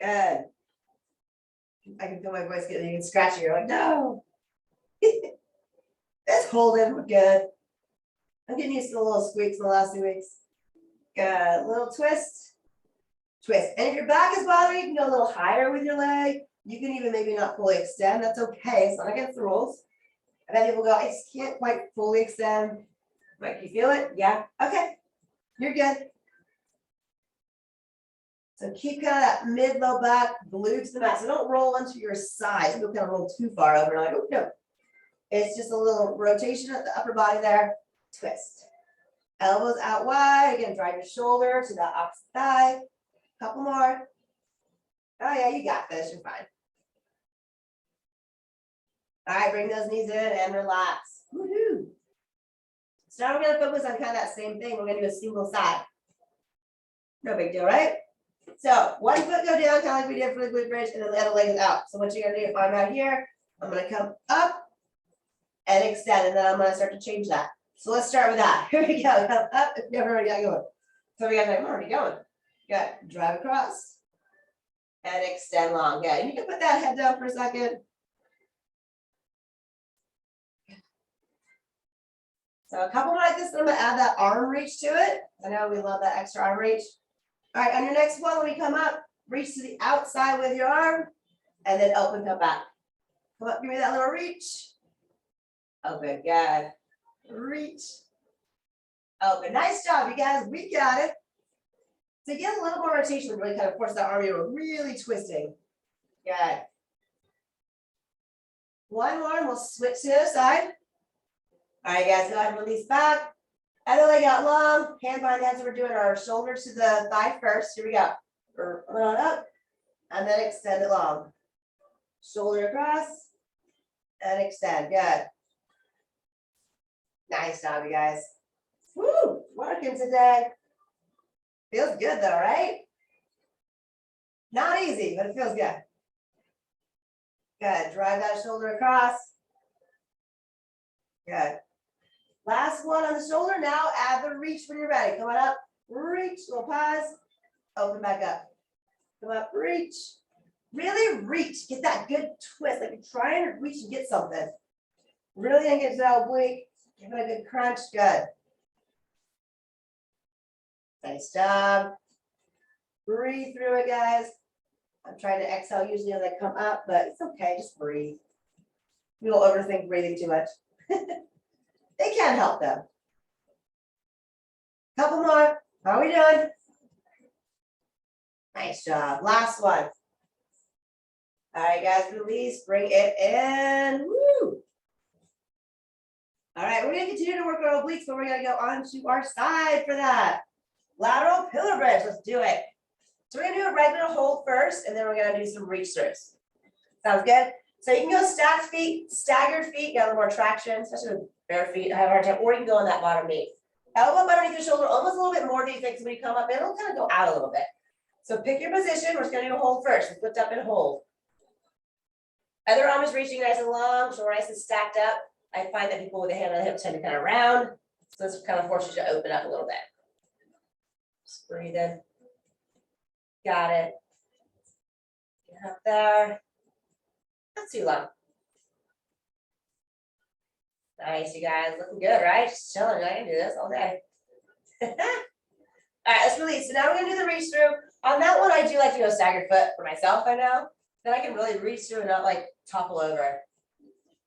Good. I can feel my voice getting, you can scratch it. You're like, no. Just hold it, we're good. I'm getting used to the little squeaks in the last 2 weeks. Good, little twist, twist. And if your back is bothering you, you can go a little higher with your leg. You can even maybe not fully extend, that's okay, it's not against the rules. And then people go, I just can't quite fully extend. Like, you feel it? Yeah, okay, you're good. So keep kind of that mid-low back, glute to the mat. So don't roll onto your side. Don't kind of roll too far over. Like, oh, no. It's just a little rotation of the upper body there. Twist. Elbows out wide. Again, drive your shoulder to the opposite thigh. Couple more. Oh, yeah, you got this. You're fine. All right, bring those knees in and relax. Woohoo. So now we're gonna focus on kind of that same thing. We're gonna do a single side. No big deal, right? So one foot go down, kind of like we did for the glute bridge, and then the other leg is out. So what you're gonna do, I'm right here, I'm gonna come up and extend, and then I'm gonna start to change that. So let's start with that. Here we go, come up, never already got going. So we got like, I'm already going. Good, drive across and extend long. Good, and you can put that head down for a second. So a couple more like this, and I'm gonna add that arm reach to it. I know we love that extra arm reach. All right, on your next one, when we come up, reach to the outside with your arm, and then open, come back. Come up, give me that little reach. Open, good. Reach. Open, nice job, you guys, we got it. To get a little more rotation, we really kind of force that arm, you're really twisting. Good. One more, and we'll switch to the other side. All right, guys, go ahead and release back. Other leg out long, hand behind the head, so we're doing our shoulders to the thigh first. Here we go. We're going up, and then extend it long. Shoulder across, and extend, good. Nice job, you guys. Woo, working today. Feels good though, right? Not easy, but it feels good. Good, drive that shoulder across. Good. Last one on the shoulder, now add the reach when you're ready. Come on up, reach, little pause, open back up. Come up, reach. Really reach, get that good twist, like you're trying to reach and get something. Really engage that oblique, give it a good crunch, good. Nice job. Breathe through it, guys. I'm trying to exhale usually as I come up, but it's okay, just breathe. We don't overthink breathing too much. They can't help them. Couple more. How are we doing? Nice job. Last one. All right, guys, release, bring it in. Woo. All right, we're gonna continue to work our obliques, but we're gonna go onto our side for that. Lateral pillar bridge, let's do it. So we're gonna do a regular hold first, and then we're gonna do some reach throughs. Sounds good? So you can go stacked feet, staggered feet, get a little more traction, especially with bare feet, I have a hard time, or you can go on that bottom knee. Elbow up underneath your shoulder, almost a little bit more, do you think, so when you come up, it'll kind of go out a little bit. So pick your position, we're just gonna do a hold first, lift up and hold. Other arm is reaching nice and long, shoulder nice and stacked up. I find that people with a hand on the hip tend to kind of round, so this kind of forces you to open up a little bit. Just breathe in. Got it. Get up there. Not too long. Nice, you guys, looking good, right? Just chilling, I can do this all day. All right, let's release. So now we're gonna do the reach through. On that one, I do like to go staggered foot for myself, I know. Then I can really reach through and not like topple over.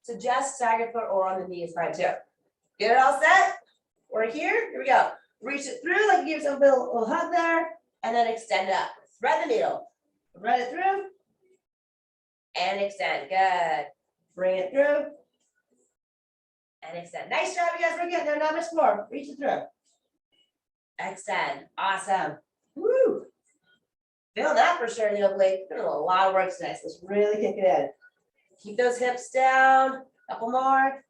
So just staggered foot or on the knee is fine too. Get it all set? We're here we go. Reach it through, like you give yourself a little hug there, and then extend up. Thread the needle. Thread it through. And extend, good. Bring it through. And extend. Nice job, you guys, we're getting there, not much more. Reach it through. Extend, awesome. Woo. Feel that for sure in the oblique. Doing a lot of work today, so let's really kick it in. Keep those hips down, couple more.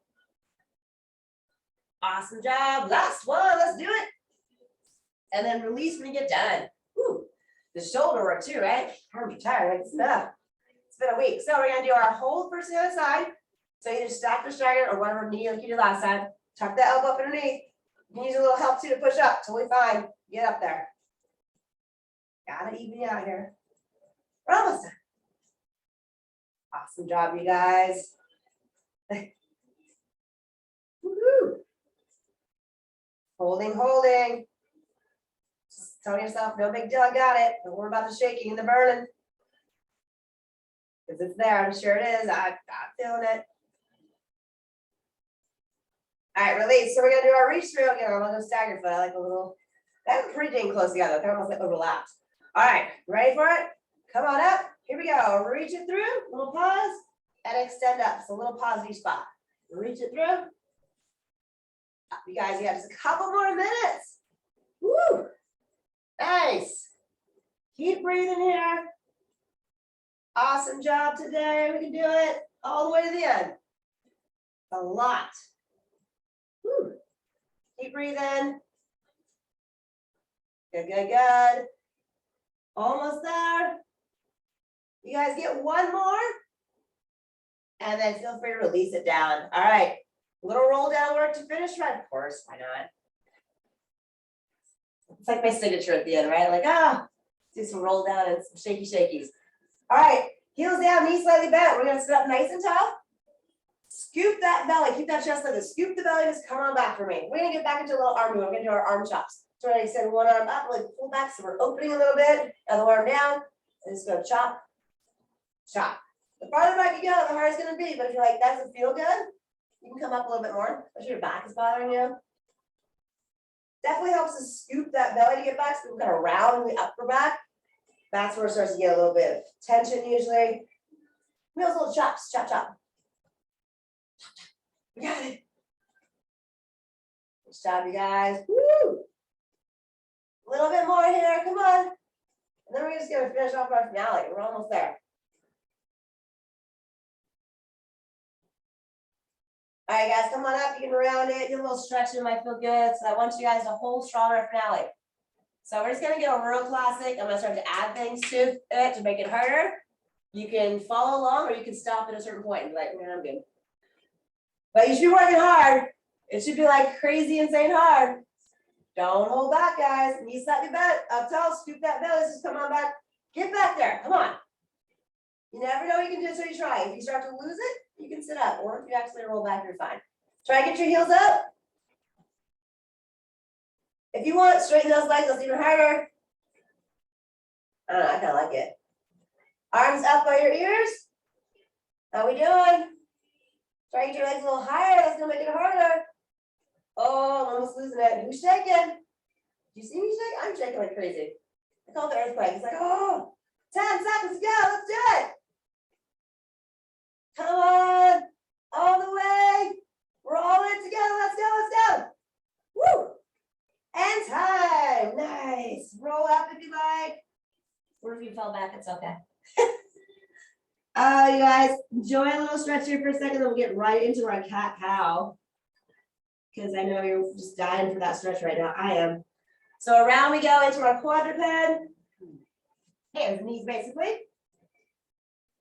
Awesome job, last one, let's do it. And then release when you get done. Woo. The shoulder work too, right? Arms are tired, like stuff. It's been a week. So we're gonna do our hold first to the other side. So you just stack or stagger or whatever knee like you did last time. Tuck the elbow up underneath. You can use a little help too to push up, totally fine. Get up there. Gotta even out here. We're almost done. Awesome job, you guys. Woohoo. Holding, holding. Just telling yourself, no big deal, I got it. Don't worry about the shaking and the burning. Because it's there, I'm sure it is. I'm feeling it. All right, release. So we're gonna do our reach through again. I'm gonna go staggered foot. I like a little, that's pretty dang close together. Kind of almost like overlapped. All right, ready for it? Come on up. Here we go. Reach it through, little pause, and extend up. So a little pause each spot. Reach it through. Up, you guys, you got just a couple more minutes. Woo! Nice. Keep breathing here. Awesome job today. We can do it all the way to the end. A lot. Whew. Keep breathing. Good, good, good. Almost there. You guys get one more. And then feel free to release it down. All right. Little roll down work to finish, right? Of course, why not? It's like my signature at the end, right? Like, do some roll down and some shaky shakies. All right, heels down, knees slightly bent. We're gonna sit up nice and tall. Scoop that belly, keep that chest like scoop the belly, just come on back for me. We're gonna get back into a little arm move. We're gonna do our arm chops. So I extend one arm up, like pull back, so we're opening a little bit. Other arm down, and just go chop, chop. The farther back you go, the harder it's gonna be. But if you're like, that doesn't feel good, you can come up a little bit more, especially your back is bothering you. Definitely helps to scoop that belly to get back, so we're gonna round the upper back. That's where it starts to get a little bit of tension usually. Those little chops, chop, chop. We got it. Good job, you guys. Woo! A little bit more here, come on. And then we're just gonna finish off our finale. We're almost there. All right, guys, come on up. You can round it. Get a little stretch. It might feel good. So I want you guys to hold strong our finale. So we're just gonna get a real classic. I'm gonna start to add things to it to make it harder. You can follow along or you can stop at a certain point and be like, man, I'm good. But you should be working hard. It should be like crazy, insane hard. Don't hold back, guys. Knees slightly bent, up tall, scoop that belly. Just come on back. Get back there. Come on. You never know what you can do until you try. If you start to lose it, you can sit up. Or if you actually roll back, you're fine. Try to get your heels up. If you want, straighten those legs. That's even harder. I don't know. I kind of like it. Arms up by your ears. How we doing? Try to get your legs a little higher. That's going to make it harder. Oh, I'm almost losing it. Who's shaking? Do you see me shake? I'm shaking like crazy. I call it the earthquake. It's like, oh, 10 seconds to go. Let's do it. Come on. All the way. We're all in it together. Let's go. Let's go. Woo. And time. Nice. Roll up if you like. Or if you fell back, it's okay. You guys, enjoy a little stretch here for a second, then we'll get right into our cat-cow. Because I know you're just dying for that stretch right now. I am. So around we go into our quadruped. Hands and knees basically.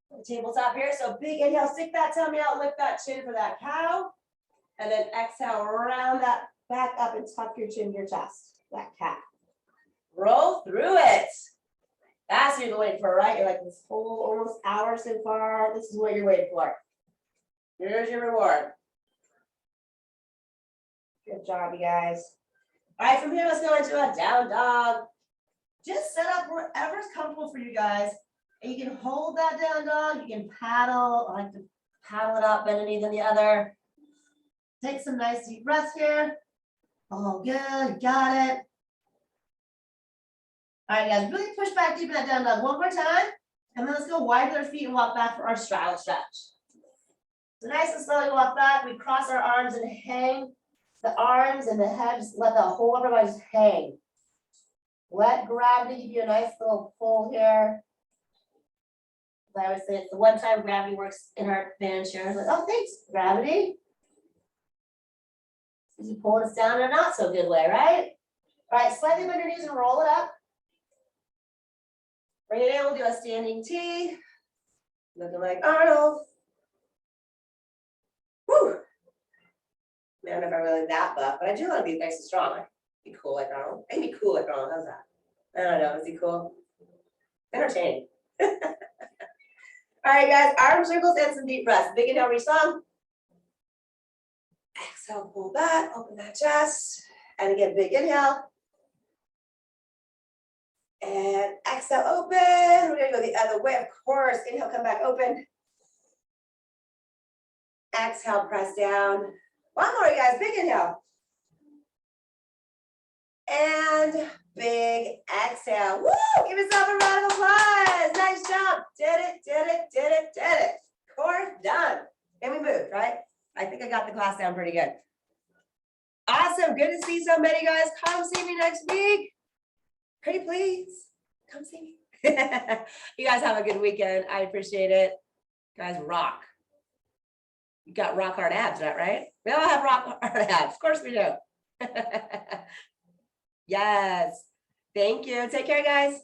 The tabletop here. So big inhale, stick that tummy out, lift that chin for that cow. And then exhale, round that back up and tuck your chin to your chest. That cat. Roll through it. That's what you're waiting for, right? You're like this whole almost hour so far. This is what you're waiting for. Here's your reward. Good job, you guys. All right, from here, let's go into a down dog. Just set up wherever's comfortable for you guys. And you can hold that down dog. You can paddle. I like to paddle it up, bend a knee than the other. Take some nice deep breaths here. All good, got it. All right, guys, really push back deep in that down dog one more time. And then let's go wide with our feet and walk back for our straddle stretch. So nice and slowly walk back. We cross our arms and hang the arms and the head. Just let the whole upper body just hang. Let gravity give you a nice little pull here. As I always say, it's the one time gravity works in our advantage here. Like, oh, thanks, gravity. You pull us down in a not so good way, right? All right, slightly bend your knees and roll it up. Bring it in, we'll do a standing T. Looking like Arnold. Woo! Man, I'm not really that buff, but I do want to be nice and strong. Like, be cool like Arnold. I can be cool like Arnold. How's that? I don't know. Is he cool? Entertaining. All right, guys. Arm circles and some deep breaths. Big inhale, reach long. Exhale, pull back. Open that chest. And again, big inhale. And exhale, open. We're going to go the other way, of course. Inhale, come back, open. Exhale, press down. One more, you guys. Big inhale. And big exhale. Woo! Give yourself a round of applause. Nice job. Did it, did it, did it, did it. Core done. And we moved, right? I think I got the class down pretty good. Awesome. Good to see so many, guys. Come see me next week. Pretty please. Come see me. You guys have a good weekend. I appreciate it. You guys rock. You got rock hard abs, not right? We all have rock hard abs. Of course we do. Yes. Thank you. Take care, guys.